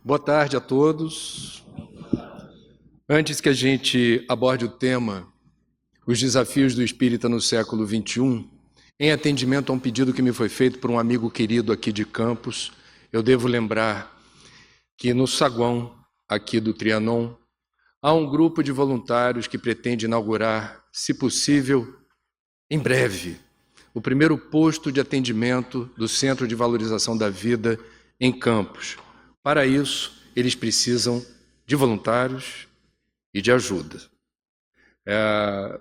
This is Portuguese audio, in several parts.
Boa tarde a todos. Antes que a gente aborde o tema, os desafios do espírita no século XXI, em atendimento a um pedido que me foi feito por um amigo querido aqui de Campos, eu devo lembrar que no saguão aqui do Trianon, há um grupo de voluntários que pretende inaugurar, se possível, em breve, o primeiro posto de atendimento do Centro de Valorização da Vida em Campos. Para isso, eles precisam de voluntários e de ajuda.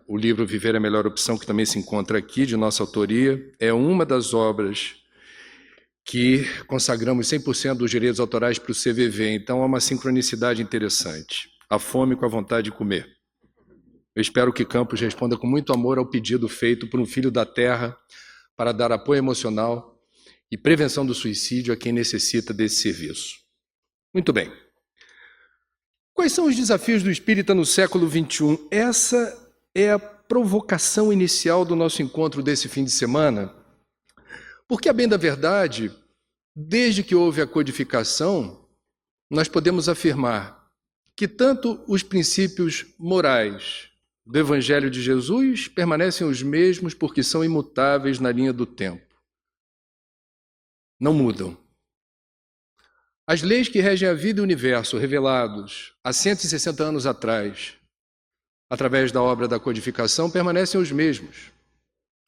O livro Viver é a Melhor Opção, que também se encontra aqui, de nossa autoria, é uma das obras que consagramos 100% dos direitos autorais para o CVV, então há uma sincronicidade interessante. A fome com a vontade de comer. Eu espero que Campos responda com muito amor ao pedido feito por um filho da terra para dar apoio emocional e prevenção do suicídio a quem necessita desse serviço. Muito bem. Quais são os desafios do espírita no século XXI? Essa é a provocação inicial do nosso encontro desse fim de semana, porque, a bem da verdade, desde que houve a codificação, nós podemos afirmar que tanto os princípios morais do Evangelho de Jesus permanecem os mesmos porque são imutáveis na linha do tempo. Não mudam. As leis que regem a vida e o universo, revelados há 160 anos atrás, através da obra da codificação, permanecem os mesmos.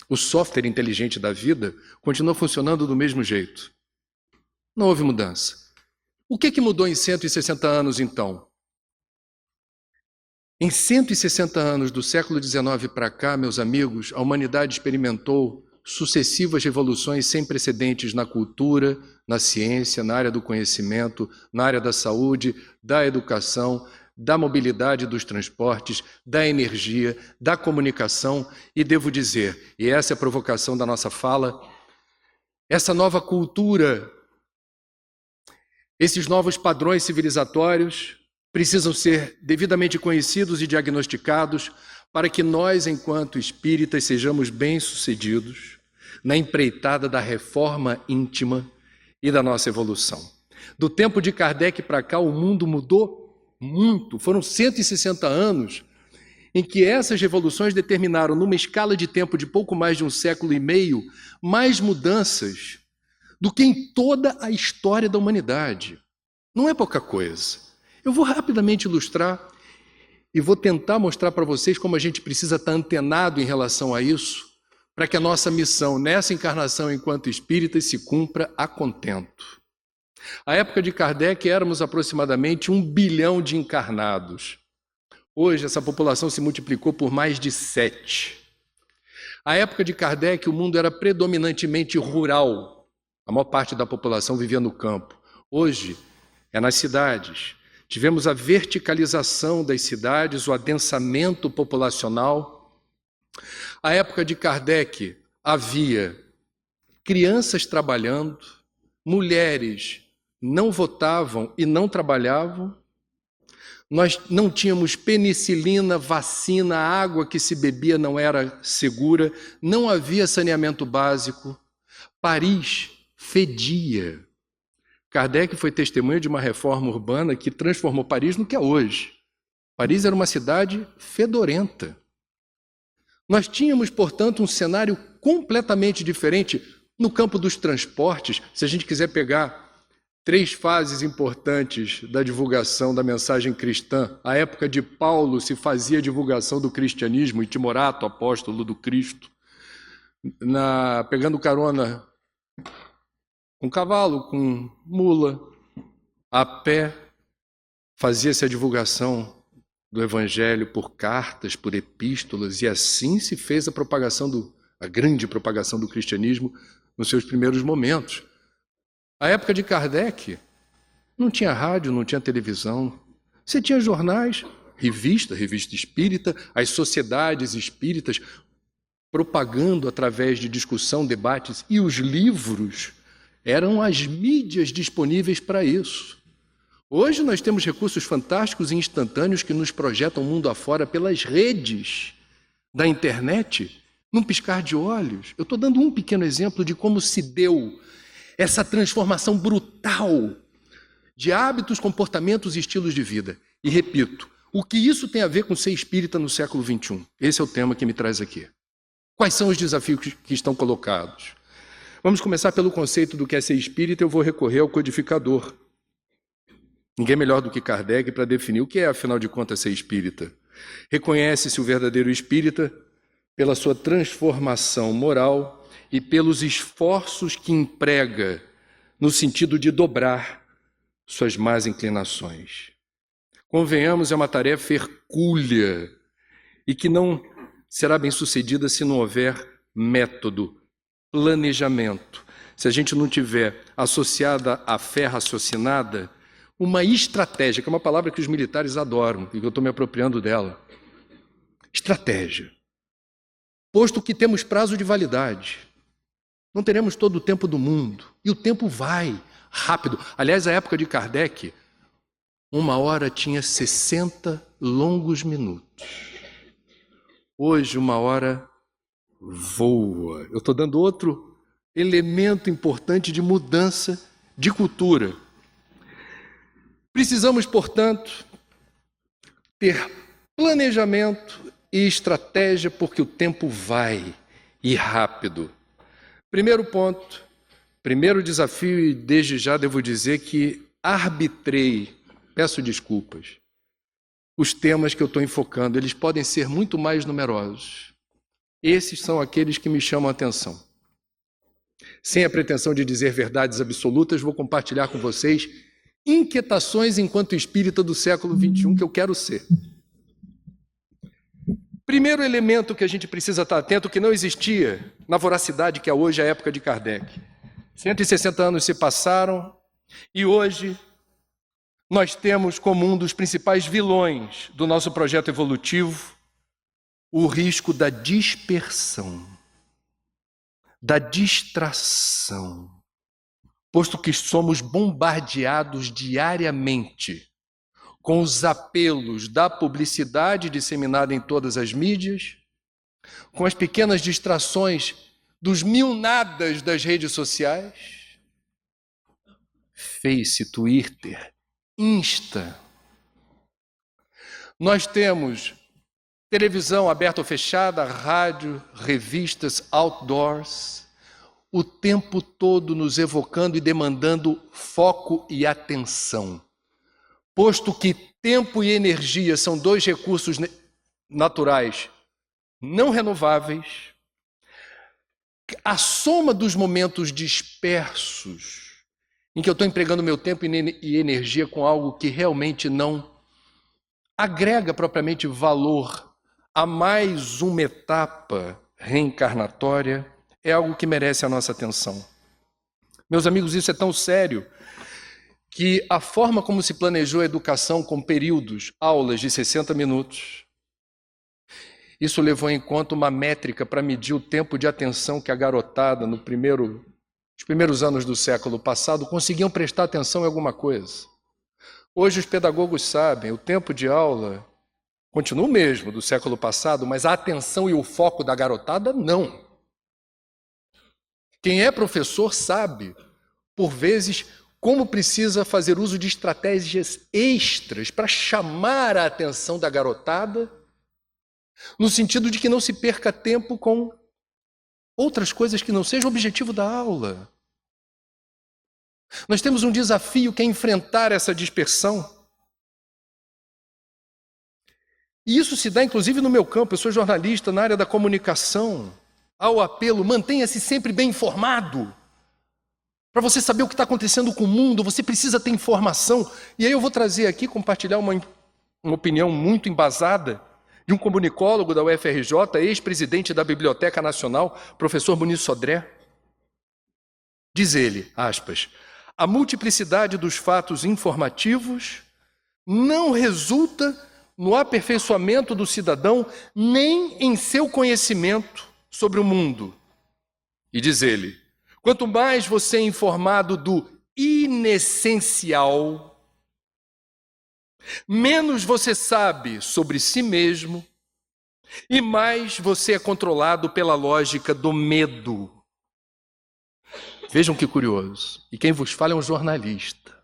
O software inteligente da vida continua funcionando do mesmo jeito. Não houve mudança. O que mudou em 160 anos, então? Em 160 anos do século XIX para cá, meus amigos, a humanidade experimentou sucessivas revoluções sem precedentes na cultura, na ciência, na área do conhecimento, na área da saúde, da educação, da mobilidade dos transportes, da energia, da comunicação e devo dizer, e essa é a provocação da nossa fala, essa nova cultura, esses novos padrões civilizatórios precisam ser devidamente conhecidos e diagnosticados para que nós, enquanto espíritas, sejamos bem-sucedidos na empreitada da reforma íntima e da nossa evolução. Do tempo de Kardec para cá, o mundo mudou muito. Foram 160 anos em que essas revoluções determinaram, numa escala de tempo de pouco mais de um século e meio, mais mudanças do que em toda a história da humanidade. Não é pouca coisa. Eu vou rapidamente ilustrar e vou tentar mostrar para vocês como a gente precisa estar antenado em relação a isso, para que a nossa missão nessa encarnação enquanto espíritas se cumpra a contento. À época de Kardec éramos aproximadamente 1 bilhão de encarnados. Hoje essa população se multiplicou por mais de 7. À época de Kardec o mundo era predominantemente rural. A maior parte da população vivia no campo. Hoje é nas cidades. Tivemos a verticalização das cidades, o adensamento populacional. À época de Kardec, havia crianças trabalhando, mulheres não votavam e não trabalhavam, nós não tínhamos penicilina, vacina, a água que se bebia não era segura, não havia saneamento básico, Paris fedia. Kardec foi testemunha de uma reforma urbana que transformou Paris no que é hoje. Paris era uma cidade fedorenta. Nós tínhamos, portanto, um cenário completamente diferente no campo dos transportes. Se a gente quiser pegar 3 fases importantes da divulgação da mensagem cristã, a época de Paulo se fazia divulgação do cristianismo, e Timorato, apóstolo do Cristo, pegando carona com cavalo, com mula, a pé, fazia-se a divulgação do Evangelho por cartas, por epístolas, e assim se fez a grande propagação do cristianismo nos seus primeiros momentos. A época de Kardec não tinha rádio, não tinha televisão, você tinha jornais, revista espírita, as sociedades espíritas propagando através de discussão, debates, e os livros eram as mídias disponíveis para isso. Hoje nós temos recursos fantásticos e instantâneos que nos projetam o mundo afora pelas redes da internet, num piscar de olhos. Eu estou dando um pequeno exemplo de como se deu essa transformação brutal de hábitos, comportamentos e estilos de vida. E repito, o que isso tem a ver com ser espírita no século XXI? Esse é o tema que me traz aqui. Quais são os desafios que estão colocados? Vamos começar pelo conceito do que é ser espírita. Eu vou recorrer ao codificador. Ninguém melhor do que Kardec para definir o que é, afinal de contas, ser espírita. Reconhece-se o verdadeiro espírita pela sua transformação moral e pelos esforços que emprega no sentido de dobrar suas más inclinações. Convenhamos, é uma tarefa hercúlea e que não será bem-sucedida se não houver método, planejamento. Se a gente não tiver associada à fé raciocinada, uma estratégia, que é uma palavra que os militares adoram e que eu estou me apropriando dela. Estratégia. Posto que temos prazo de validade, não teremos todo o tempo do mundo. E o tempo vai rápido. Aliás, a época de Kardec, 1 hora tinha 60 longos minutos. Hoje, 1 hora voa. Eu estou dando outro elemento importante de mudança de cultura. Precisamos, portanto, ter planejamento e estratégia, porque o tempo vai e rápido. Primeiro ponto, primeiro desafio, e desde já devo dizer que arbitrei, peço desculpas, os temas que eu estou enfocando. Eles podem ser muito mais numerosos. Esses são aqueles que me chamam a atenção. Sem a pretensão de dizer verdades absolutas, vou compartilhar com vocês inquietações enquanto espírita do século XXI que eu quero ser. Primeiro elemento que a gente precisa estar atento, que não existia na voracidade que é hoje a época de Kardec. 160 anos se passaram e hoje nós temos como um dos principais vilões do nosso projeto evolutivo o risco da dispersão, da distração, posto que somos bombardeados diariamente com os apelos da publicidade disseminada em todas as mídias, com as pequenas distrações dos mil nadas das redes sociais, Face, Twitter, Insta. Nós temos televisão aberta ou fechada, rádio, revistas, outdoors, o tempo todo nos evocando e demandando foco e atenção. Posto que tempo e energia são dois recursos naturais não renováveis, a soma dos momentos dispersos em que eu estou empregando meu tempo e energia com algo que realmente não agrega propriamente valor a mais uma etapa reencarnatória, é algo que merece a nossa atenção. Meus amigos, isso é tão sério que a forma como se planejou a educação com períodos, aulas de 60 minutos, isso levou em conta uma métrica para medir o tempo de atenção que a garotada, nos primeiros anos do século passado, conseguiam prestar atenção em alguma coisa. Hoje os pedagogos sabem, o tempo de aula continua o mesmo do século passado, mas a atenção e o foco da garotada, não. Quem é professor sabe, por vezes, como precisa fazer uso de estratégias extras para chamar a atenção da garotada, no sentido de que não se perca tempo com outras coisas que não sejam o objetivo da aula. Nós temos um desafio que é enfrentar essa dispersão. E isso se dá, inclusive, no meu campo. Eu sou jornalista na área da comunicação. Há o apelo, mantenha-se sempre bem informado. Para você saber o que está acontecendo com o mundo, você precisa ter informação. E aí eu vou trazer aqui, compartilhar uma opinião muito embasada de um comunicólogo da UFRJ, ex-presidente da Biblioteca Nacional, professor Muniz Sodré. Diz ele, aspas, a multiplicidade dos fatos informativos não resulta no aperfeiçoamento do cidadão, nem em seu conhecimento sobre o mundo. E diz ele, quanto mais você é informado do inessencial, menos você sabe sobre si mesmo e mais você é controlado pela lógica do medo. Vejam que curioso. E quem vos fala é um jornalista.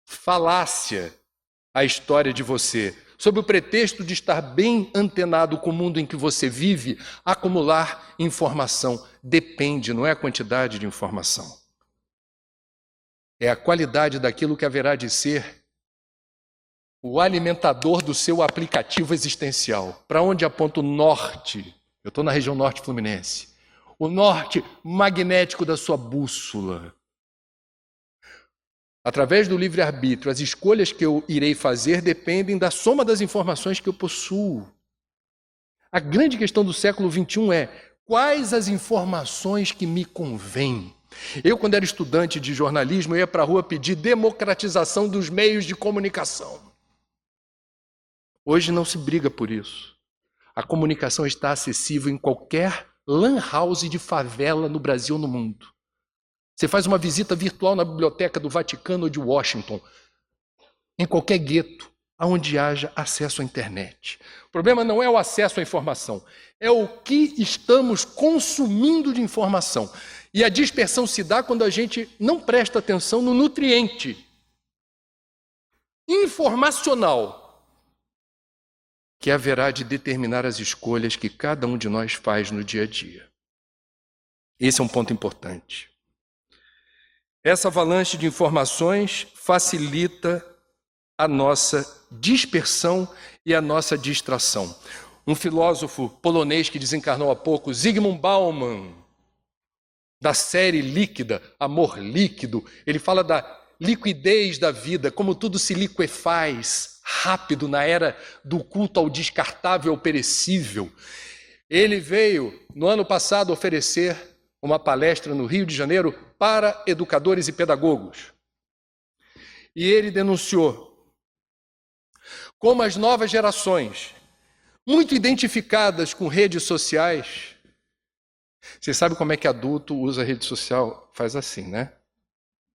falácia a história de você, sob o pretexto de estar bem antenado com o mundo em que você vive, acumular informação. Depende, não é a quantidade de informação. É a qualidade daquilo que haverá de ser o alimentador do seu aplicativo existencial. Para onde aponta o norte? Eu estou na região norte fluminense. O norte magnético da sua bússola. Através do livre-arbítrio, as escolhas que eu irei fazer dependem da soma das informações que eu possuo. A grande questão do século XXI é: quais as informações que me convêm? Eu, quando era estudante de jornalismo, eu ia para a rua pedir democratização dos meios de comunicação. Hoje não se briga por isso. A comunicação está acessível em qualquer lan house de favela no Brasil ou no mundo. Você faz uma visita virtual na biblioteca do Vaticano ou de Washington, em qualquer gueto, onde haja acesso à internet. O problema não é o acesso à informação, é o que estamos consumindo de informação. E a dispersão se dá quando a gente não presta atenção no nutriente informacional que haverá de determinar as escolhas que cada um de nós faz no dia a dia. Esse é um ponto importante. Essa avalanche de informações facilita a nossa dispersão e a nossa distração. Um filósofo polonês que desencarnou há pouco, Zygmunt Bauman, da série Líquida, Amor Líquido, ele fala da liquidez da vida, como tudo se liquefaz rápido na era do culto ao descartável, ao perecível. Ele veio, no ano passado, oferecer uma palestra no Rio de Janeiro para educadores e pedagogos. E ele denunciou como as novas gerações, muito identificadas com redes sociais. Você sabe como é que adulto usa rede social? Faz assim, né?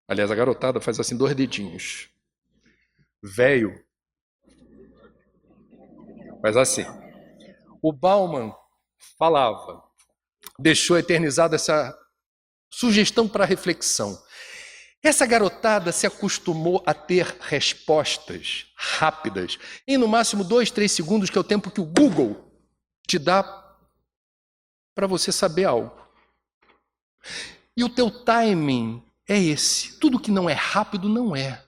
Aliás, a garotada faz assim, 2 dedinhos. Velho faz assim. O Bauman falava, deixou eternizada essa sugestão para reflexão. Essa garotada se acostumou a ter respostas rápidas, em no máximo 2, 3 segundos, que é o tempo que o Google te dá para você saber algo. E o teu timing é esse. Tudo que não é rápido não é.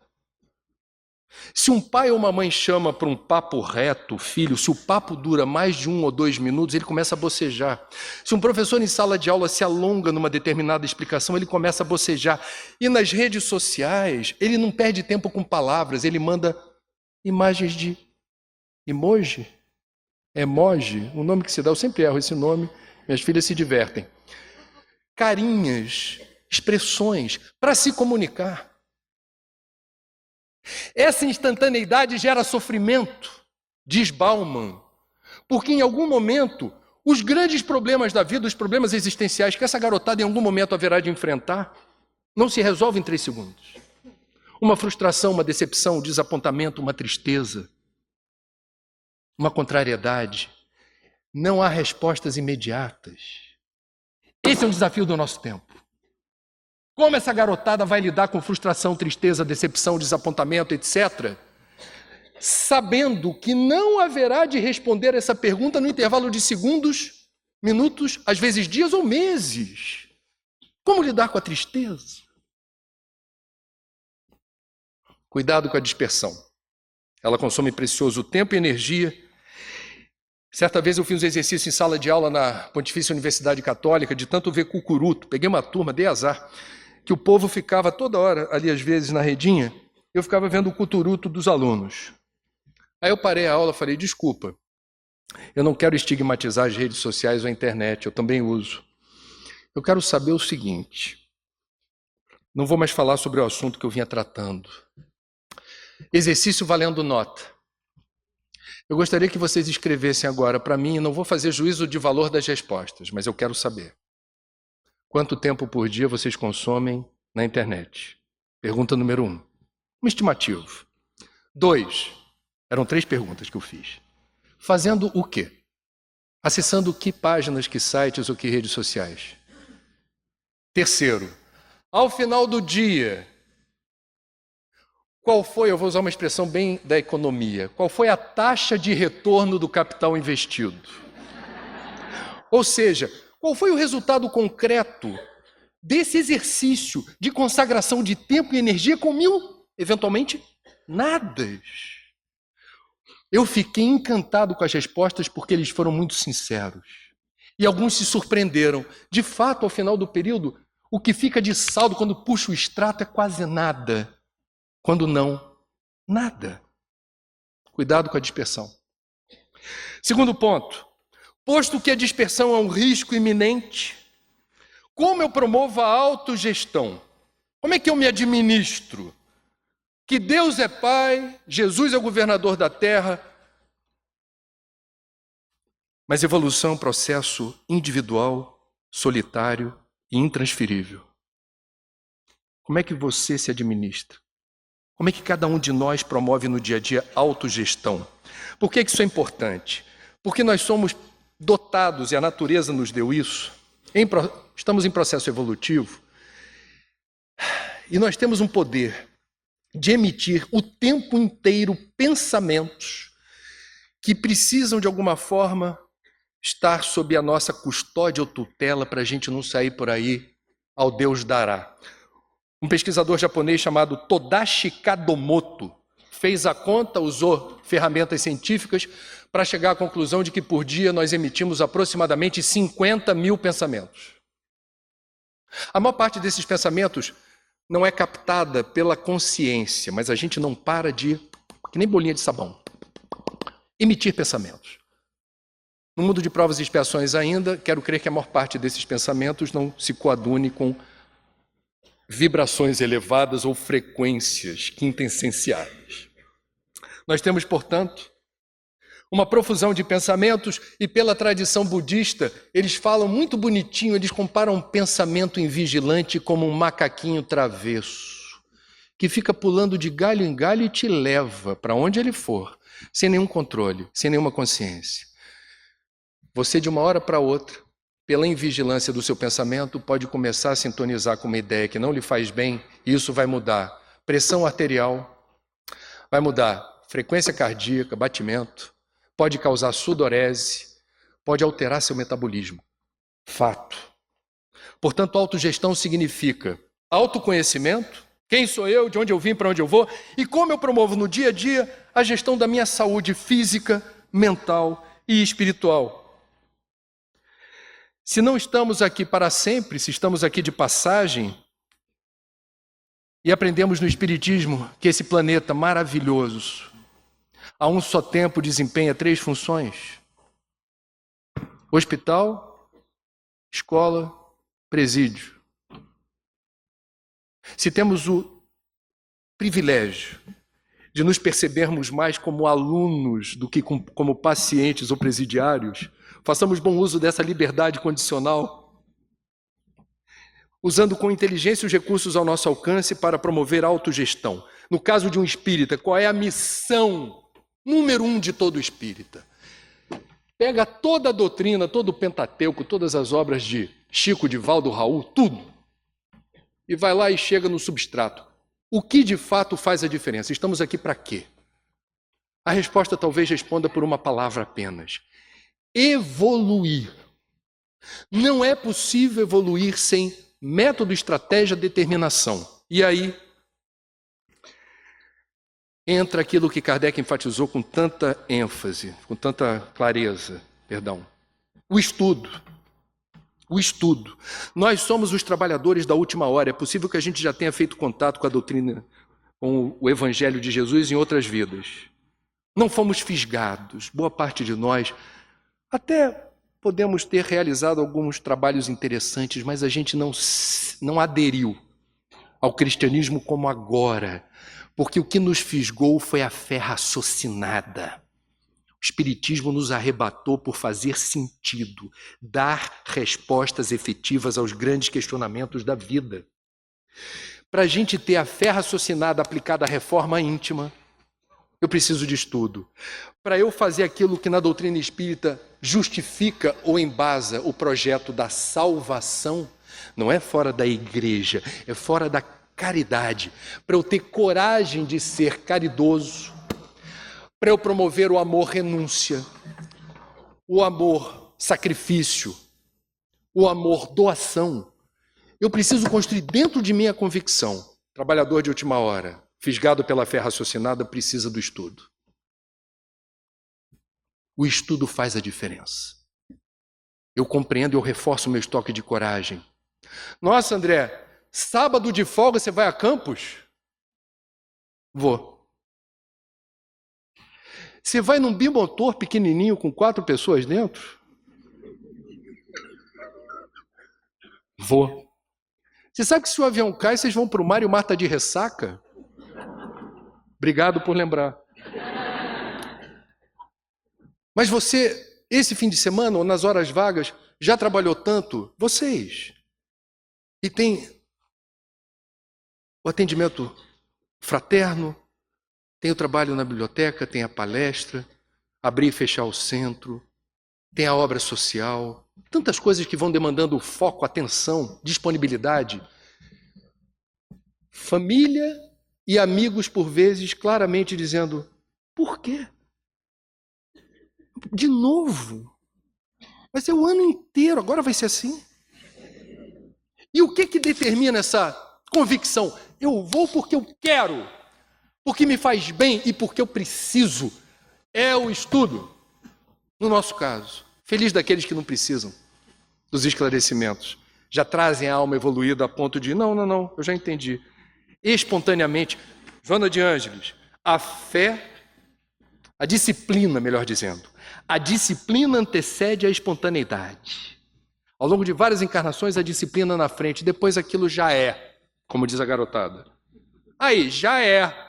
Se um pai ou uma mãe chama para um papo reto o filho, se o papo dura mais de 1 ou 2 minutos, ele começa a bocejar. Se um professor em sala de aula se alonga numa determinada explicação, ele começa a bocejar. E nas redes sociais, ele não perde tempo com palavras, ele manda imagens de emoji, o nome que se dá, eu sempre erro esse nome, minhas filhas se divertem. Carinhas, expressões, para se comunicar. Essa instantaneidade gera sofrimento, diz Bauman, porque em algum momento os grandes problemas da vida, os problemas existenciais que essa garotada em algum momento haverá de enfrentar, não se resolvem em 3 segundos. Uma frustração, uma decepção, um desapontamento, uma tristeza, uma contrariedade. Não há respostas imediatas. Esse é um desafio do nosso tempo. Como essa garotada vai lidar com frustração, tristeza, decepção, desapontamento, etc., sabendo que não haverá de responder essa pergunta no intervalo de segundos, minutos, às vezes dias ou meses? Como lidar com a tristeza? Cuidado com a dispersão. Ela consome precioso tempo e energia. Certa vez eu fiz um exercício em sala de aula na Pontifícia Universidade Católica, de tanto ver cucuruto. Peguei uma turma, dei azar, que o povo ficava toda hora ali, às vezes, na redinha, eu ficava vendo o cucuruto dos alunos. Aí eu parei a aula e falei, desculpa, eu não quero estigmatizar as redes sociais ou a internet, eu também uso. Eu quero saber o seguinte, não vou mais falar sobre o assunto que eu vinha tratando. Exercício valendo nota. Eu gostaria que vocês escrevessem agora para mim, eu não vou fazer juízo de valor das respostas, mas eu quero saber. Quanto tempo por dia vocês consomem na internet? Pergunta número 1. Um estimativo. 2. Eram 3 perguntas que eu fiz. Fazendo o quê? Acessando que páginas, que sites ou que redes sociais? 3. Ao final do dia, qual foi, eu vou usar uma expressão bem da economia, qual foi a taxa de retorno do capital investido? Ou seja, qual foi o resultado concreto desse exercício de consagração de tempo e energia com eventualmente, nadas? Eu fiquei encantado com as respostas porque eles foram muito sinceros. E alguns se surpreenderam. De fato, ao final do período, o que fica de saldo quando puxa o extrato é quase nada. Quando não, nada. Cuidado com a dispersão. Segundo ponto, posto que a dispersão é um risco iminente, como eu promovo a autogestão? Como é que eu me administro? Que Deus é Pai, Jesus é o governador da terra, mas evolução é um processo individual, solitário e intransferível. Como é que você se administra? Como é que cada um de nós promove no dia a dia autogestão? Por que isso é importante? Porque nós somos dotados, e a natureza nos deu isso, estamos em processo evolutivo, e nós temos um poder de emitir o tempo inteiro pensamentos que precisam, de alguma forma, estar sob a nossa custódia ou tutela para a gente não sair por aí ao Deus dará. Um pesquisador japonês chamado Todashi Kadomoto fez a conta, usou ferramentas científicas para chegar à conclusão de que por dia nós emitimos aproximadamente 50 mil pensamentos. A maior parte desses pensamentos não é captada pela consciência, mas a gente não para de, que nem bolinha de sabão, emitir pensamentos. No mundo de provas e expiações ainda, quero crer que a maior parte desses pensamentos não se coadune com vibrações elevadas ou frequências quintessenciais. Nós temos, portanto, uma profusão de pensamentos e pela tradição budista, eles falam muito bonitinho, eles comparam um pensamento invigilante como um macaquinho travesso, que fica pulando de galho em galho e te leva para onde ele for, sem nenhum controle, sem nenhuma consciência. Você, de uma hora para outra, pela invigilância do seu pensamento, pode começar a sintonizar com uma ideia que não lhe faz bem, e isso vai mudar pressão arterial, vai mudar frequência cardíaca, batimento, pode causar sudorese, pode alterar seu metabolismo. Fato. Portanto, autogestão significa autoconhecimento, quem sou eu, de onde eu vim, para onde eu vou, e como eu promovo no dia a dia a gestão da minha saúde física, mental e espiritual. Se não estamos aqui para sempre, se estamos aqui de passagem, e aprendemos no Espiritismo que esse planeta maravilhoso, a um só tempo desempenha 3 funções: hospital, escola, presídio. Se temos o privilégio de nos percebermos mais como alunos do que como pacientes ou presidiários, façamos bom uso dessa liberdade condicional, usando com inteligência os recursos ao nosso alcance para promover a autogestão. No caso de um espírita, qual é a missão número 1 de todo espírita? Pega toda a doutrina, todo o Pentateuco, todas as obras de Chico, de Valdo, Raul, tudo, e vai lá e chega no substrato. O que de fato faz a diferença? Estamos aqui para quê? A resposta talvez responda por uma palavra apenas: evoluir. Não é possível evoluir sem método, estratégia, determinação. E aí entra aquilo que Kardec enfatizou com tanta ênfase, com tanta clareza, o estudo. O estudo. Nós somos os trabalhadores da última hora. É possível que a gente já tenha feito contato com a doutrina, com o Evangelho de Jesus em outras vidas. Não fomos fisgados. Boa parte de nós até podemos ter realizado alguns trabalhos interessantes, mas a gente não aderiu ao cristianismo como agora, porque o que nos fisgou foi a fé raciocinada. O Espiritismo nos arrebatou por fazer sentido, dar respostas efetivas aos grandes questionamentos da vida. Para a gente ter a fé raciocinada aplicada à reforma íntima, eu preciso de estudo. Para eu fazer aquilo que na doutrina espírita justifica ou embasa o projeto da salvação, não é fora da igreja, é fora da caridade, para eu ter coragem de ser caridoso, para eu promover o amor renúncia, o amor sacrifício, o amor doação. Eu preciso construir dentro de mim a convicção. Trabalhador de última hora, fisgado pela fé raciocinada, precisa do estudo. O estudo faz a diferença. Eu compreendo e eu reforço o meu estoque de coragem. Nossa, André, sábado de folga você vai a Campos? Vou. Você vai num bimotor pequenininho com 4 pessoas dentro? Vou. Você sabe que se o avião cai, vocês vão para o mar e o mar está de ressaca? Obrigado por lembrar. Mas você, esse fim de semana ou nas horas vagas, já trabalhou tanto? Vocês. E tem o atendimento fraterno, tem o trabalho na biblioteca, tem a palestra, abrir e fechar o centro, tem a obra social, tantas coisas que vão demandando foco, atenção, disponibilidade. Família e amigos, por vezes, claramente dizendo, por quê? De novo? Vai ser o ano inteiro, agora vai ser assim? E o que determina essa convicção? Eu vou porque eu quero, porque me faz bem e porque eu preciso. É o estudo. No nosso caso, feliz daqueles que não precisam dos esclarecimentos. Já trazem a alma evoluída a ponto de, não, eu já entendi. Espontaneamente, Joana de Ângeles, a fé, a disciplina, melhor dizendo, a disciplina antecede a espontaneidade. Ao longo de várias encarnações, a disciplina na frente, depois aquilo já é, como diz a garotada. Aí, já é.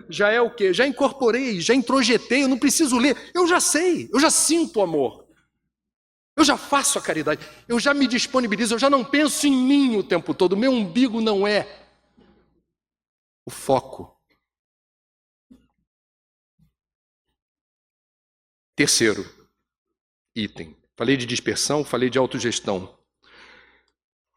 Já é o quê? Já incorporei, já introjetei, eu não preciso ler. Eu já sei, eu já sinto o amor. Eu já faço a caridade, eu já me disponibilizo, eu já não penso em mim o tempo todo. Meu umbigo não é o foco. Terceiro item. Falei de dispersão, falei de autogestão.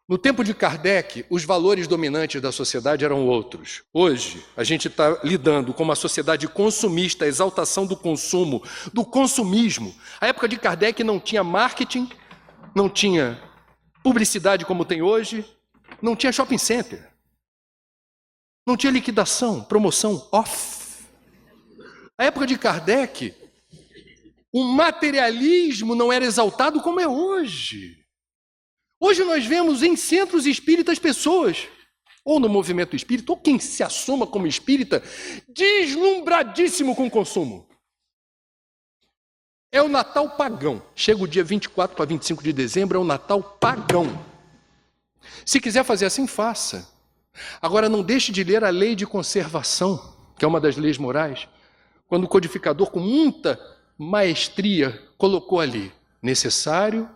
No tempo de Kardec, os valores dominantes da sociedade eram outros. Hoje, a gente está lidando com uma sociedade consumista, a exaltação do consumo, do consumismo. A época de Kardec não tinha marketing, não tinha publicidade como tem hoje, não tinha shopping center, não tinha liquidação, promoção, off. A época de Kardec, o materialismo não era exaltado como é hoje. Hoje nós vemos em centros espíritas pessoas, ou no movimento espírita, ou quem se assuma como espírita, deslumbradíssimo com o consumo. É o Natal pagão. Chega o dia 24 para 25 de dezembro, é o Natal pagão. Se quiser fazer assim, faça. Agora não deixe de ler a lei de conservação, que é uma das leis morais, quando o codificador, com muita maestria, colocou ali, necessário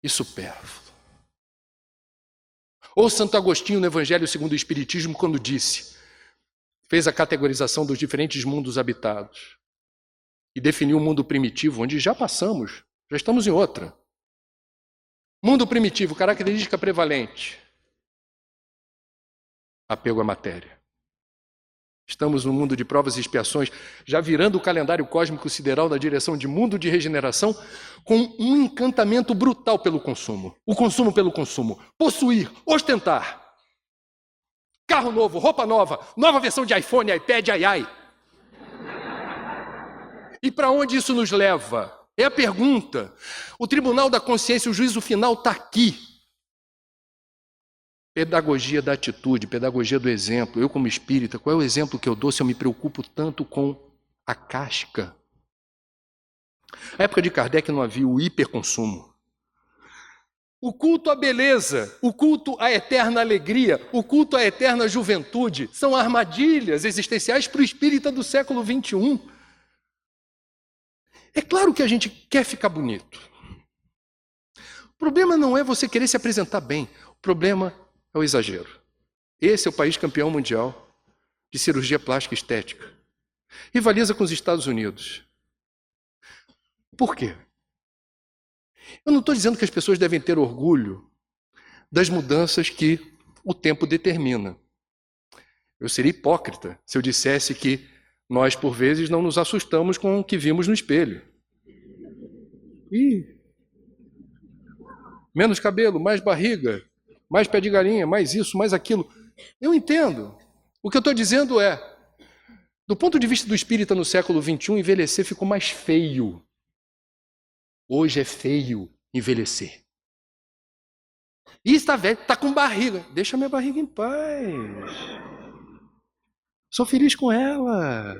e supérfluo. Ou Santo Agostinho no Evangelho segundo o Espiritismo, quando disse, fez a categorização dos diferentes mundos habitados e definiu o mundo primitivo, onde já passamos, já estamos em outra. Mundo primitivo, característica prevalente, apego à matéria. Estamos no mundo de provas e expiações, já virando o calendário cósmico sideral na direção de mundo de regeneração, com um encantamento brutal pelo consumo. O consumo pelo consumo. Possuir, ostentar. Carro novo, roupa nova, nova versão de iPhone, iPad, ai. E para onde isso nos leva? É a pergunta. O Tribunal da Consciência, o juízo final está aqui. Pedagogia da atitude, pedagogia do exemplo. Eu, como espírita, qual é o exemplo que eu dou se eu me preocupo tanto com a casca? Na época de Kardec não havia o hiperconsumo. O culto à beleza, o culto à eterna alegria, o culto à eterna juventude são armadilhas existenciais para o espírita do século XXI. É claro que a gente quer ficar bonito. O problema não é você querer se apresentar bem. O problema é o exagero. Esse é o país campeão mundial de cirurgia plástica e estética. Rivaliza com os Estados Unidos. Por quê? Eu não estou dizendo que as pessoas devem ter orgulho das mudanças que o tempo determina. Eu seria hipócrita se eu dissesse que nós, por vezes, não nos assustamos com o que vimos no espelho. Ih, menos cabelo, mais barriga, mais pé de galinha, mais isso, mais aquilo. Eu entendo. O que eu estou dizendo é, do ponto de vista do espírita no século XXI, envelhecer ficou mais feio. Hoje é feio envelhecer. E está velho, está com barriga. Deixa minha barriga em paz. Sou feliz com ela.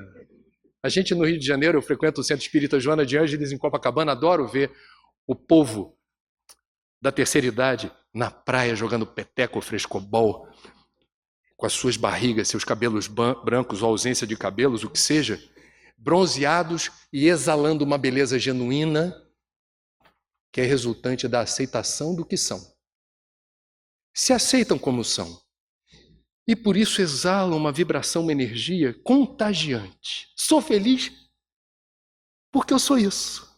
A gente no Rio de Janeiro, eu frequento o Centro Espírita Joana de Ângeles em Copacabana, adoro ver o povo da terceira idade na praia jogando peteco ou frescobol, com as suas barrigas, seus cabelos brancos ou ausência de cabelos, o que seja, bronzeados e exalando uma beleza genuína que é resultante da aceitação do que são. Se aceitam como são. E por isso exalam uma vibração, uma energia contagiante. Sou feliz porque eu sou isso.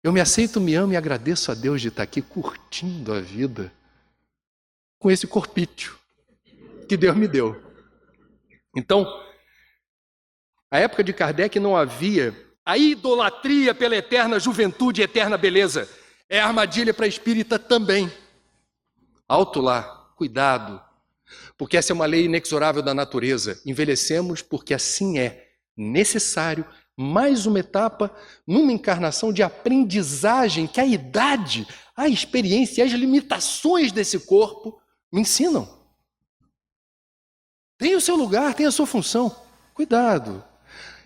Eu me aceito, me amo e agradeço a Deus de estar aqui curtindo a vida com esse corpício que Deus me deu. Então, a época de Kardec não havia a idolatria pela eterna juventude e eterna beleza. É armadilha para espírita também. Alto lá. Cuidado, porque essa é uma lei inexorável da natureza. Envelhecemos porque assim é necessário mais uma etapa numa encarnação de aprendizagem que a idade, a experiência e as limitações desse corpo me ensinam. Tem o seu lugar, tem a sua função. Cuidado.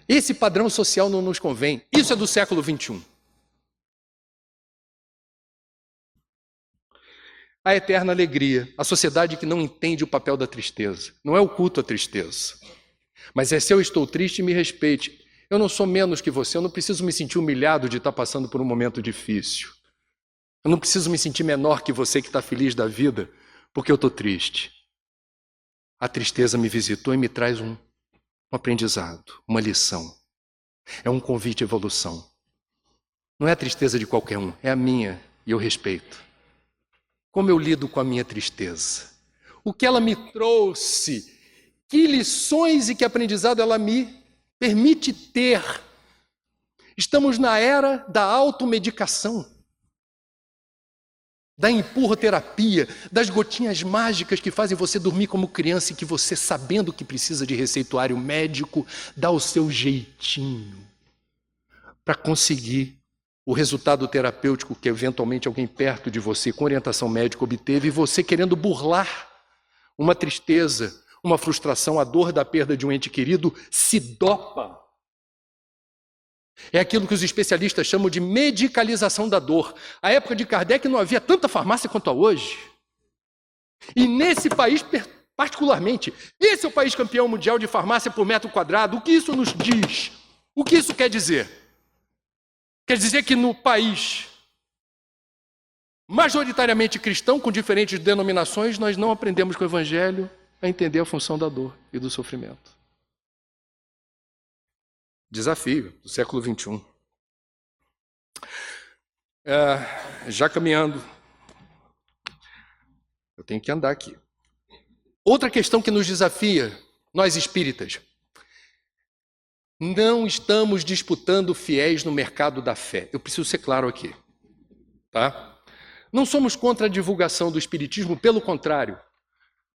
Esse padrão social não nos convém. Isso é do século XXI. A eterna alegria, a sociedade que não entende o papel da tristeza. Não é o culto à tristeza. Mas é se eu estou triste, me respeite. Eu não sou menos que você, eu não preciso me sentir humilhado de estar passando por um momento difícil. Eu não preciso me sentir menor que você que está feliz da vida, porque eu estou triste. A tristeza me visitou e me traz um aprendizado, uma lição. É um convite à evolução. Não é a tristeza de qualquer um, é a minha e eu respeito. Como eu lido com a minha tristeza? O que ela me trouxe? Que lições e que aprendizado ela me permite ter? Estamos na era da automedicação, da empurroterapia, das gotinhas mágicas que fazem você dormir como criança e que você, sabendo que precisa de receituário médico, dá o seu jeitinho para conseguir o resultado terapêutico que eventualmente alguém perto de você, com orientação médica, obteve, e você querendo burlar uma tristeza, uma frustração, a dor da perda de um ente querido, se dopa. É aquilo que os especialistas chamam de medicalização da dor. À época de Kardec não havia tanta farmácia quanto há hoje. E nesse país, particularmente, esse é o país campeão mundial de farmácia por metro quadrado. O que isso nos diz? O que isso quer dizer? Quer dizer que no país majoritariamente cristão, com diferentes denominações, nós não aprendemos com o Evangelho a entender a função da dor e do sofrimento. Desafio do século XXI. Já caminhando, eu tenho que andar aqui. Outra questão que nos desafia, nós espíritas, não estamos disputando fiéis no mercado da fé. Eu preciso ser claro aqui, tá? Não somos contra a divulgação do espiritismo, pelo contrário.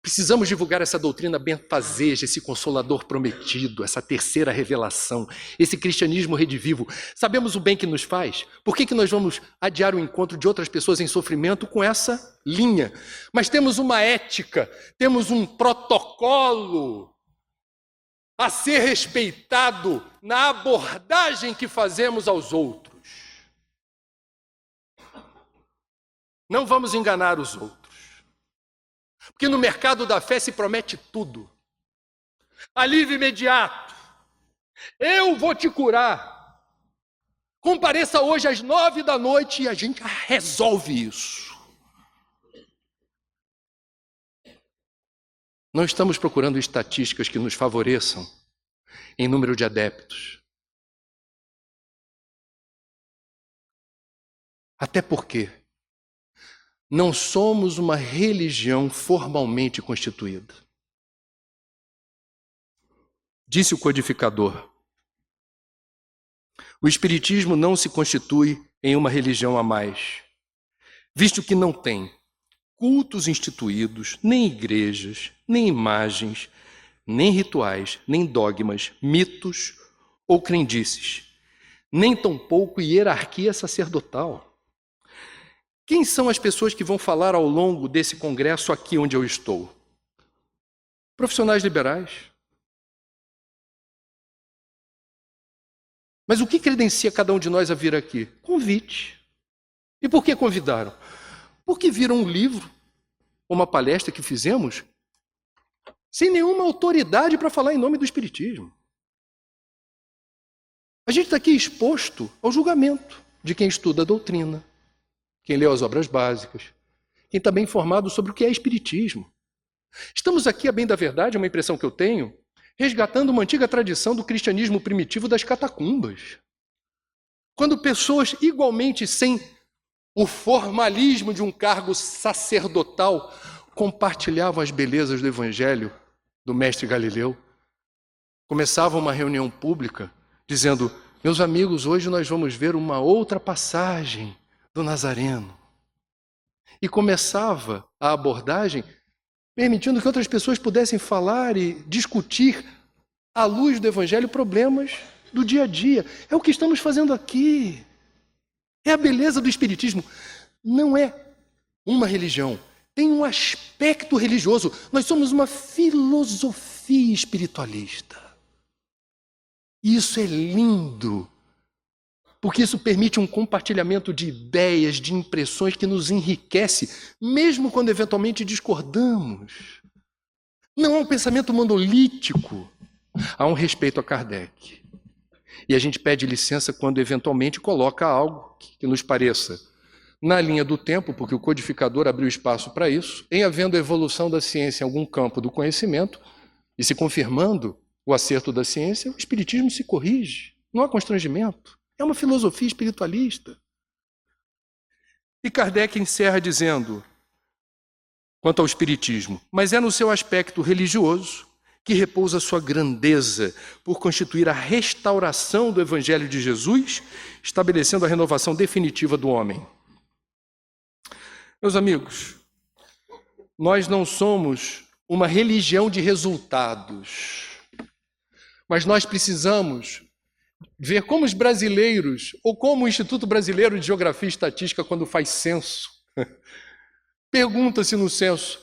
Precisamos divulgar essa doutrina benfazeja, esse consolador prometido, essa terceira revelação, esse cristianismo redivivo. Sabemos o bem que nos faz. Por que nós vamos adiar o encontro de outras pessoas em sofrimento com essa linha? Mas temos uma ética, temos um protocolo a ser respeitado na abordagem que fazemos aos outros. Não vamos enganar os outros. Porque no mercado da fé se promete tudo. Alívio imediato. Eu vou te curar. Compareça hoje às 21h e a gente resolve isso. Não estamos procurando estatísticas que nos favoreçam em número de adeptos. Até porque não somos uma religião formalmente constituída. Disse o codificador: o Espiritismo não se constitui em uma religião a mais, visto que não tem cultos instituídos, nem igrejas, nem imagens, nem rituais, nem dogmas, mitos ou crendices, nem tampouco hierarquia sacerdotal. Quem são as pessoas que vão falar ao longo desse congresso aqui onde eu estou? Profissionais liberais. Mas o que credencia cada um de nós a vir aqui? Convite. E por que convidaram? Porque viram um livro, uma palestra que fizemos, sem nenhuma autoridade para falar em nome do Espiritismo. A gente está aqui exposto ao julgamento de quem estuda a doutrina, quem leu as obras básicas, quem está bem informado sobre o que é Espiritismo. Estamos aqui, a bem da verdade, é uma impressão que eu tenho, resgatando uma antiga tradição do cristianismo primitivo das catacumbas. Quando pessoas igualmente sem o formalismo de um cargo sacerdotal compartilhavam as belezas do Evangelho do mestre Galileu, começavam uma reunião pública dizendo: meus amigos, hoje nós vamos ver uma outra passagem do Nazareno. E começava a abordagem permitindo que outras pessoas pudessem falar e discutir, à luz do Evangelho, problemas do dia a dia. É o que estamos fazendo aqui. É a beleza do Espiritismo. Não é uma religião, tem um aspecto religioso. Nós somos uma filosofia espiritualista. E isso é lindo, porque isso permite um compartilhamento de ideias, de impressões que nos enriquece, mesmo quando eventualmente discordamos. Não há um pensamento monolítico, há um respeito a Kardec. E a gente pede licença quando eventualmente coloca algo que nos pareça na linha do tempo, porque o codificador abriu espaço para isso, em havendo evolução da ciência em algum campo do conhecimento, e se confirmando o acerto da ciência, o Espiritismo se corrige, não há constrangimento. É uma filosofia espiritualista. E Kardec encerra dizendo, quanto ao Espiritismo, mas é no seu aspecto religioso que repousa sua grandeza por constituir a restauração do Evangelho de Jesus, estabelecendo a renovação definitiva do homem. Meus amigos, nós não somos uma religião de resultados, mas nós precisamos ver como os brasileiros, ou como o Instituto Brasileiro de Geografia e Estatística, quando faz censo, pergunta-se no censo,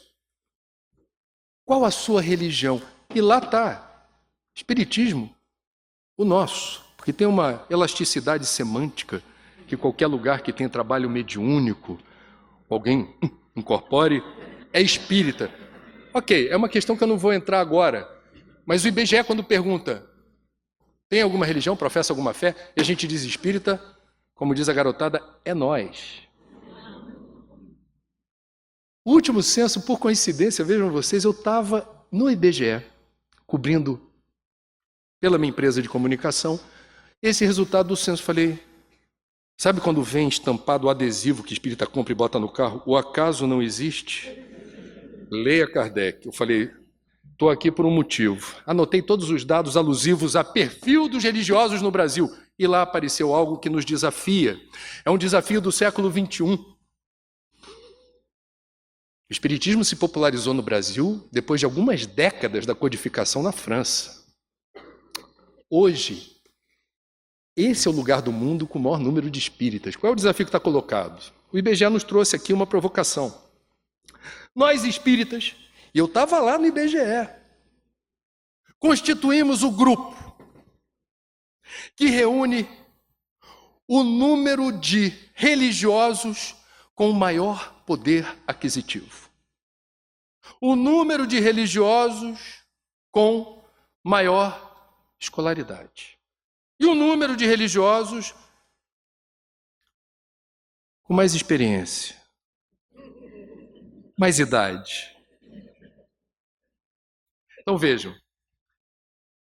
qual a sua religião? E lá está, Espiritismo, o nosso, porque tem uma elasticidade semântica, que qualquer lugar que tem trabalho mediúnico, alguém incorpore, é espírita. Ok, é uma questão que eu não vou entrar agora, mas o IBGE, quando pergunta, tem alguma religião, professa alguma fé? E a gente diz espírita, como diz a garotada, é nós. O último censo, por coincidência, vejam vocês, eu estava no IBGE, cobrindo pela minha empresa de comunicação, esse resultado do censo. Falei, sabe quando vem estampado o adesivo que espírita compra e bota no carro? O acaso não existe? Leia Kardec. Eu falei, estou aqui por um motivo. Anotei todos os dados alusivos a perfil dos religiosos no Brasil. E lá apareceu algo que nos desafia. É um desafio do século XXI. O Espiritismo se popularizou no Brasil depois de algumas décadas da codificação na França. Hoje, esse é o lugar do mundo com o maior número de espíritas. Qual é o desafio que está colocado? O IBGE nos trouxe aqui uma provocação. Nós espíritas, e eu estava lá no IBGE, constituímos o grupo que reúne o número de religiosos com o maior poder aquisitivo. O número de religiosos com maior escolaridade. E o número de religiosos com mais experiência, mais idade. Então vejam,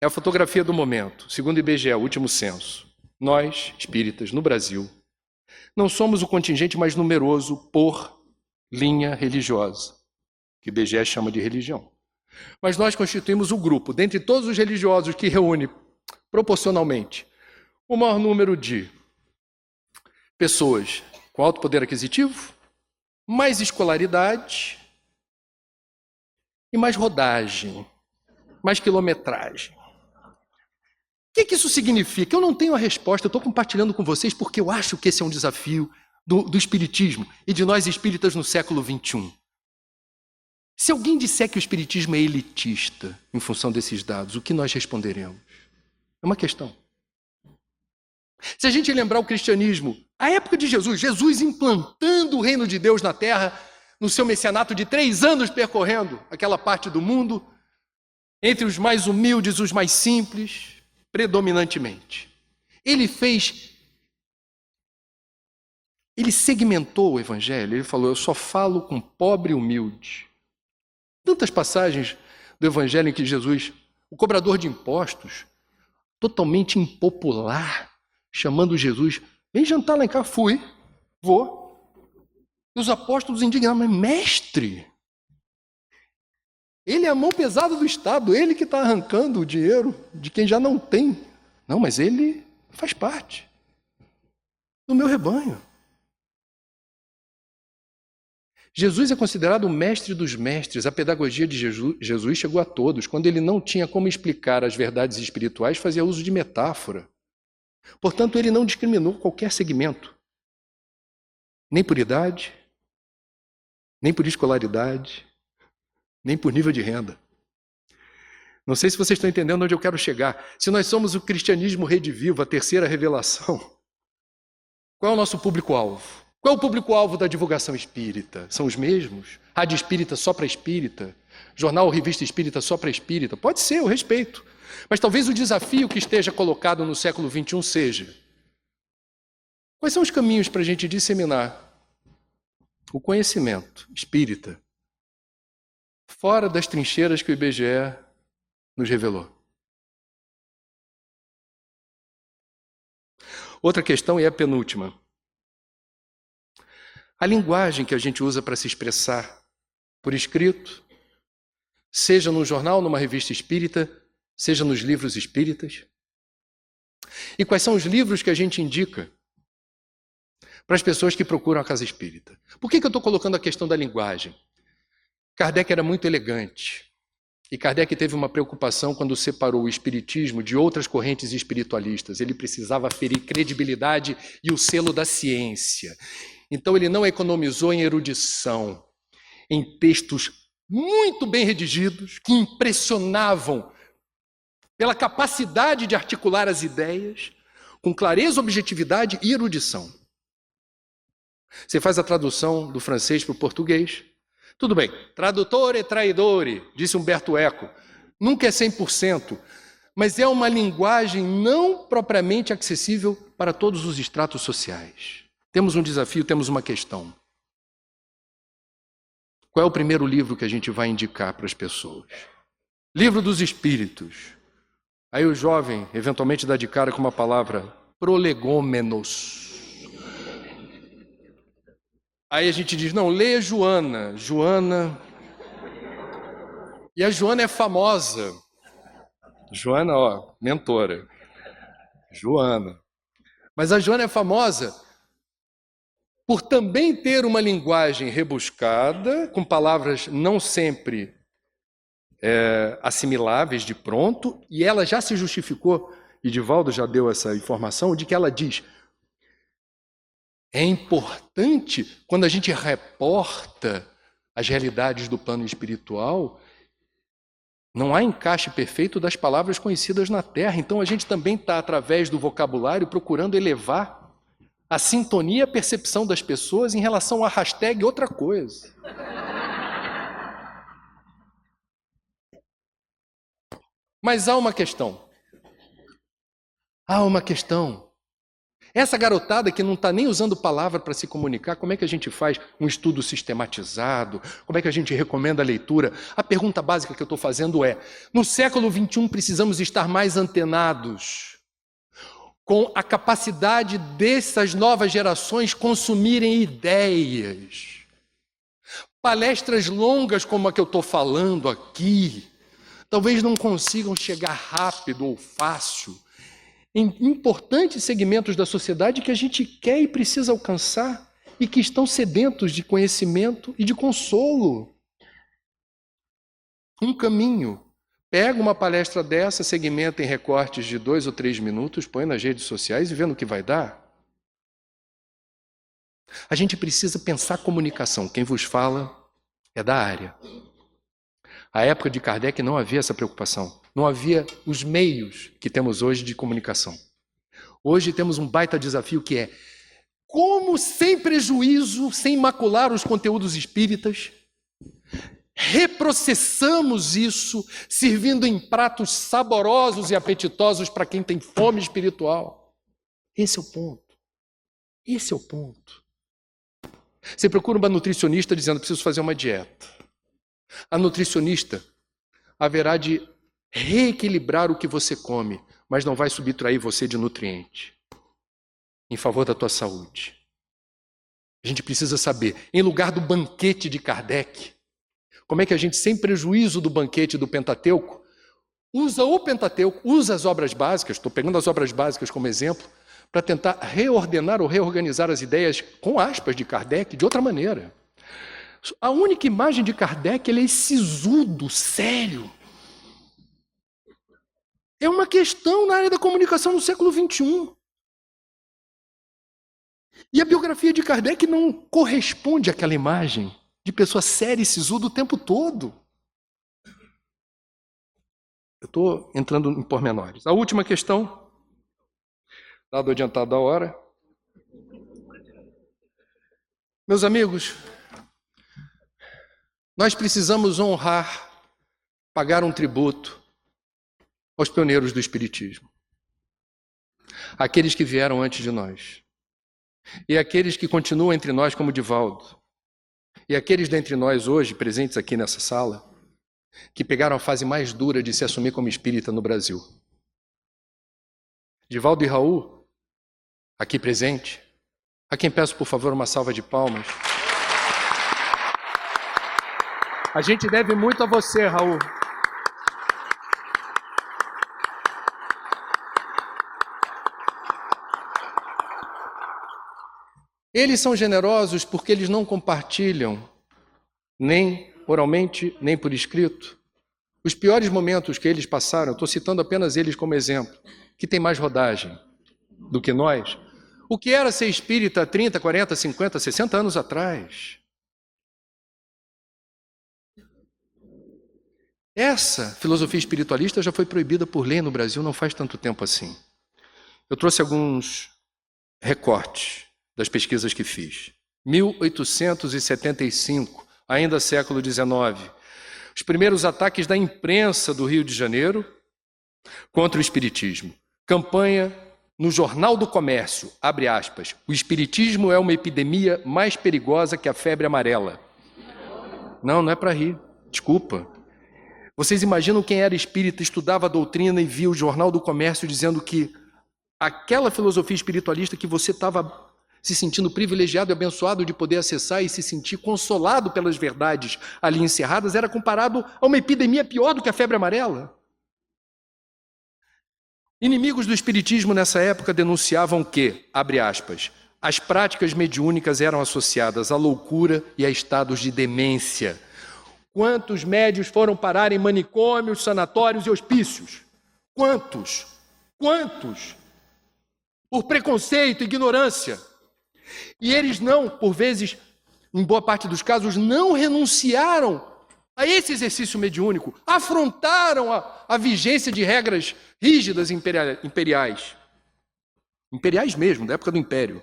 é a fotografia do momento, segundo o IBGE, o último censo. Nós, espíritas, no Brasil, não somos o contingente mais numeroso por linha religiosa, que o IBGE chama de religião. Mas nós constituímos o grupo, dentre todos os religiosos, que reúne proporcionalmente o maior número de pessoas com alto poder aquisitivo, mais escolaridade e mais rodagem, mais quilometragem. O que isso significa? Eu não tenho a resposta, eu estou compartilhando com vocês porque eu acho que esse é um desafio do Espiritismo e de nós espíritas no século XXI. Se alguém disser que o Espiritismo é elitista em função desses dados, o que nós responderemos? É uma questão. Se a gente lembrar o cristianismo, a época de Jesus implantando o reino de Deus na terra, no seu messianato de 3 anos percorrendo aquela parte do mundo, entre os mais humildes, os mais simples, predominantemente. Ele segmentou o evangelho, ele falou, eu só falo com pobre e humilde. Tantas passagens do evangelho em que Jesus, o cobrador de impostos, totalmente impopular, chamando Jesus, vem jantar lá em casa, vou. E os apóstolos indignados, mas mestre, ele é a mão pesada do Estado, ele que está arrancando o dinheiro de quem já não tem. Não, mas ele faz parte do meu rebanho. Jesus é considerado o mestre dos mestres. A pedagogia de Jesus chegou a todos. Quando ele não tinha como explicar as verdades espirituais, fazia uso de metáfora. Portanto, ele não discriminou qualquer segmento, nem por idade, nem por escolaridade, nem por nível de renda. Não sei se vocês estão entendendo onde eu quero chegar. Se nós somos o cristianismo redivivo, a terceira revelação, qual é o nosso público-alvo? Qual é o público-alvo da divulgação espírita? São os mesmos? Rádio espírita só para espírita? Jornal ou revista espírita só para espírita? Pode ser, eu respeito. Mas talvez o desafio que esteja colocado no século XXI seja: quais são os caminhos para a gente disseminar o conhecimento espírita fora das trincheiras que o IBGE nos revelou? Outra questão, e é a penúltima. A linguagem que a gente usa para se expressar por escrito, seja num jornal, numa revista espírita, seja nos livros espíritas. E quais são os livros que a gente indica para as pessoas que procuram a casa espírita? Por que eu estou colocando a questão da linguagem? Kardec era muito elegante. E Kardec teve uma preocupação quando separou o espiritismo de outras correntes espiritualistas. Ele precisava ferir credibilidade e o selo da ciência. Então ele não economizou em erudição, em textos muito bem redigidos, que impressionavam pela capacidade de articular as ideias, com clareza, objetividade e erudição. Você faz a tradução do francês para o português. Tudo bem, tradutore traidore, disse Humberto Eco. Nunca é 100%, mas é uma linguagem não propriamente acessível para todos os estratos sociais. Temos um desafio, temos uma questão. Qual é o primeiro livro que a gente vai indicar para as pessoas? Livro dos Espíritos. Aí o jovem, eventualmente, dá de cara com uma palavra, prolegômenos. Aí a gente diz, não, leia Joana. E a Joana é famosa. Joana, mentora. Joana. Mas a Joana é famosa por também ter uma linguagem rebuscada, com palavras não sempre assimiláveis de pronto, e ela já se justificou, e Divaldo já deu essa informação, de que ela diz: é importante, quando a gente reporta as realidades do plano espiritual, não há encaixe perfeito das palavras conhecidas na Terra. Então a gente também está, através do vocabulário, procurando elevar a sintonia e a percepção das pessoas em relação à hashtag outra coisa. Mas há uma questão. Essa garotada que não está nem usando palavra para se comunicar, como é que a gente faz um estudo sistematizado? Como é que a gente recomenda a leitura? A pergunta básica que eu estou fazendo é: no século XXI precisamos estar mais antenados com a capacidade dessas novas gerações consumirem ideias, Palestras longas como a que eu estou falando aqui, talvez não consigam chegar rápido ou fácil em importantes segmentos da sociedade que a gente quer e precisa alcançar e que estão sedentos de conhecimento e de consolo. Um caminho. Pega uma palestra dessa, segmenta em recortes de 2 ou 3 minutos, põe nas redes sociais e vê no que vai dar. A gente precisa pensar comunicação. Quem vos fala é da área. À época de Kardec não havia essa preocupação. Não havia os meios que temos hoje de comunicação. Hoje temos um baita desafio que é como, sem prejuízo, sem macular os conteúdos espíritas, reprocessamos isso, servindo em pratos saborosos e apetitosos para quem tem fome espiritual. Esse é o ponto. Esse é o ponto. Você procura uma nutricionista dizendo, preciso fazer uma dieta. A nutricionista haverá de reequilibrar o que você come, mas não vai subtrair você de nutriente em favor da tua saúde. A gente precisa saber, em lugar do banquete de Kardec, como é que a gente, sem prejuízo do banquete do Pentateuco, usa o Pentateuco, usa as obras básicas, estou pegando as obras básicas como exemplo, para tentar reordenar ou reorganizar as ideias, com aspas, de Kardec, de outra maneira. A única imagem de Kardec, ele é sisudo, sério. É uma questão na área da comunicação no século XXI. E a biografia de Kardec não corresponde àquela imagem de pessoa séria e sisuda o tempo todo. Eu estou entrando em pormenores. A última questão, dado o adiantado da hora. Meus amigos, nós precisamos honrar, pagar um tributo aos pioneiros do Espiritismo. Aqueles que vieram antes de nós. E aqueles que continuam entre nós como Divaldo. E aqueles dentre nós hoje, presentes aqui nessa sala, que pegaram a fase mais dura de se assumir como espírita no Brasil. Divaldo e Raul, aqui presente, a quem peço, por favor, uma salva de palmas. A gente deve muito a você, Raul. Eles são generosos porque eles não compartilham, nem oralmente, nem por escrito, os piores momentos que eles passaram. Estou citando apenas eles como exemplo, que tem mais rodagem do que nós. O que era ser espírita 30, 40, 50, 60 anos atrás? Essa filosofia espiritualista já foi proibida por lei no Brasil não faz tanto tempo assim. Eu trouxe alguns recortes das pesquisas que fiz. 1875, ainda século XIX, os primeiros ataques da imprensa do Rio de Janeiro contra o espiritismo. Campanha no Jornal do Comércio, abre aspas, o espiritismo é uma epidemia mais perigosa que a febre amarela. Não é para rir, desculpa. Vocês imaginam quem era espírita, estudava a doutrina e via o Jornal do Comércio dizendo que aquela filosofia espiritualista que você estava se sentindo privilegiado e abençoado de poder acessar e se sentir consolado pelas verdades ali encerradas, era comparado a uma epidemia pior do que a febre amarela. Inimigos do espiritismo nessa época denunciavam que, abre aspas, as práticas mediúnicas eram associadas à loucura e a estados de demência. Quantos médios foram parar em manicômios, sanatórios e hospícios? Quantos? Quantos? Por preconceito, ignorância. E eles não, por vezes, em boa parte dos casos, não renunciaram a esse exercício mediúnico, afrontaram a vigência de regras rígidas imperiais. Imperiais mesmo, da época do Império.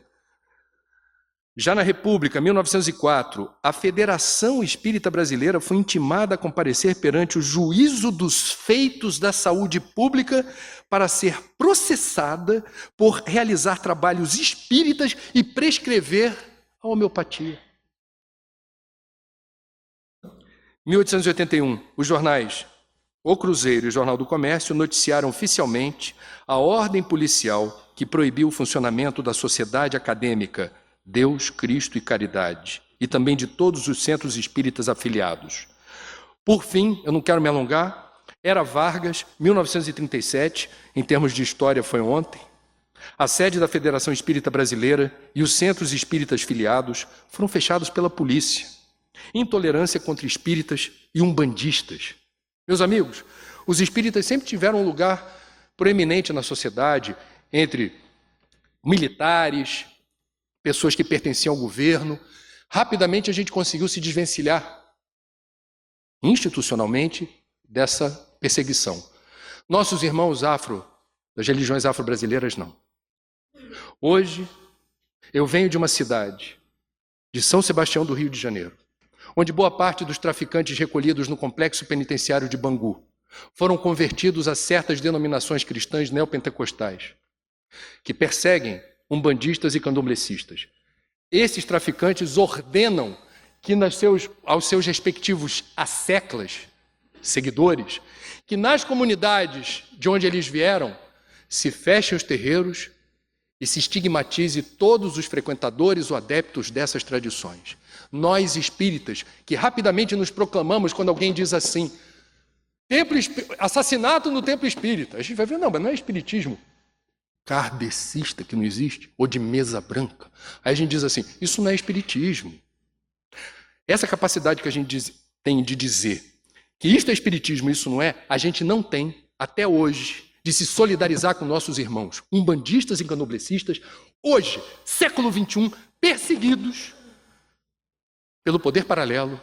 Já na República, 1904, a Federação Espírita Brasileira foi intimada a comparecer perante o juízo dos feitos da saúde pública para ser processada por realizar trabalhos espíritas e prescrever a homeopatia. 1881, os jornais O Cruzeiro e o Jornal do Comércio noticiaram oficialmente a ordem policial que proibiu o funcionamento da Sociedade Acadêmica Deus, Cristo e Caridade, e também de todos os centros espíritas afiliados. Por fim, eu não quero me alongar, Era Vargas, 1937, em termos de história foi ontem. A sede da Federação Espírita Brasileira e os centros espíritas filiados foram fechados pela polícia. Intolerância contra espíritas e umbandistas. Meus amigos, os espíritas sempre tiveram um lugar proeminente na sociedade, entre militares, pessoas que pertenciam ao governo. Rapidamente a gente conseguiu se desvencilhar institucionalmente dessa perseguição. Nossos irmãos das religiões afro-brasileiras, não. Hoje, eu venho de uma cidade, de São Sebastião do Rio de Janeiro, onde boa parte dos traficantes recolhidos no complexo penitenciário de Bangu foram convertidos a certas denominações cristãs neopentecostais, que perseguem umbandistas e candomblecistas. Esses traficantes ordenam que aos seus respectivos asseclas, seguidores, que nas comunidades de onde eles vieram se fechem os terreiros e se estigmatize todos os frequentadores ou adeptos dessas tradições. Nós espíritas, que rapidamente nos proclamamos quando alguém diz assim, assassinato no templo espírita. A gente vai ver, não, mas não é espiritismo kardecista que não existe, ou de mesa branca. Aí a gente diz assim, isso não é espiritismo. Essa capacidade que a gente tem de dizer que isto é espiritismo, isso não é, a gente não tem, até hoje, de se solidarizar com nossos irmãos, umbandistas e candomblecistas, hoje, século XXI, perseguidos pelo poder paralelo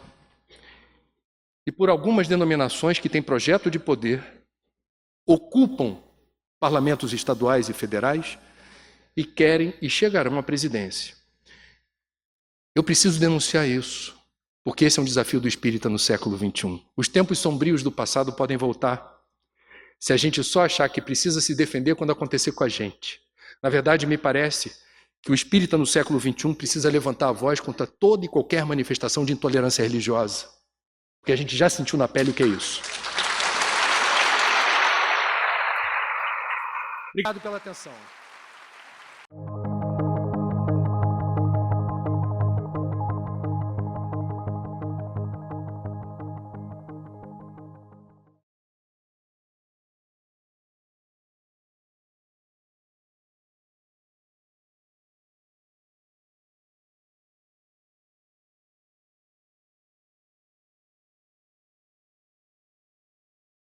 e por algumas denominações que têm projeto de poder, ocupam parlamentos estaduais e federais e querem e chegarão à presidência. Eu preciso denunciar isso, porque esse é um desafio do espírita no século XXI. Os tempos sombrios do passado podem voltar se a gente só achar que precisa se defender quando acontecer com a gente. Na verdade, me parece que o espírita no século XXI precisa levantar a voz contra toda e qualquer manifestação de intolerância religiosa, porque a gente já sentiu na pele o que é isso. Obrigado pela atenção.